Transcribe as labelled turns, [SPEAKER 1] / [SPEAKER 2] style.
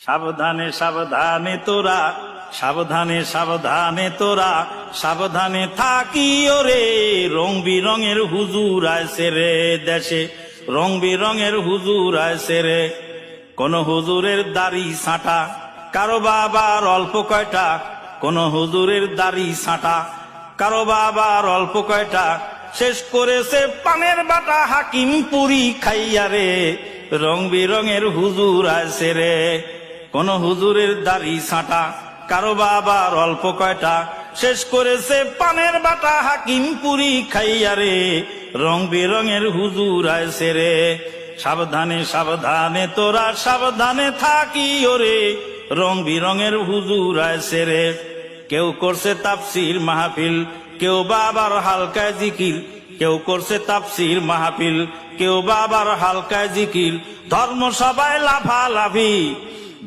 [SPEAKER 1] সাবধানে সাবধানে তোরা, সাবধানে সাবধানে তোরা, সাবধানে থাকি ওরে। রং বিরঙের হুজুর আইছে রে দেশে, রং বিরঙের হুজুর আইছে রে। কোন হুজুরের দাড়ি ছাঁটা, কারো বাবার অল্প কয়টা। কোন হুজুরের দাড়ি ছাঁটা, কারো বাবার অল্প কয়টা। শেষ করেছে পানের বাটা হাকিম পুরি খাইয়া রে। রং বিরঙের হুজুর আইছে রে। কোন হুজুরের দাড়ি ছাঁটা, কারো বাবার অল্প কয়টা। শেষ করেছে পানের বাটা হাকিম পুরি খাইয়া রে। রং বিরঙের হুজুর আইছে রে। সাবধানে সাবধানে তোরা, সাবধানে থাকি ওরে। রং বিরঙের হুজুর আইছে রে। কেউ করছে তাফসীর মাহফিল, কেউ বাবার হালকায় জিকির। কেউ করছে তাফসীর মাহফিল, কেউ বাবার হালকায় জিকির। ধর্ম সবাই লাফালাফি,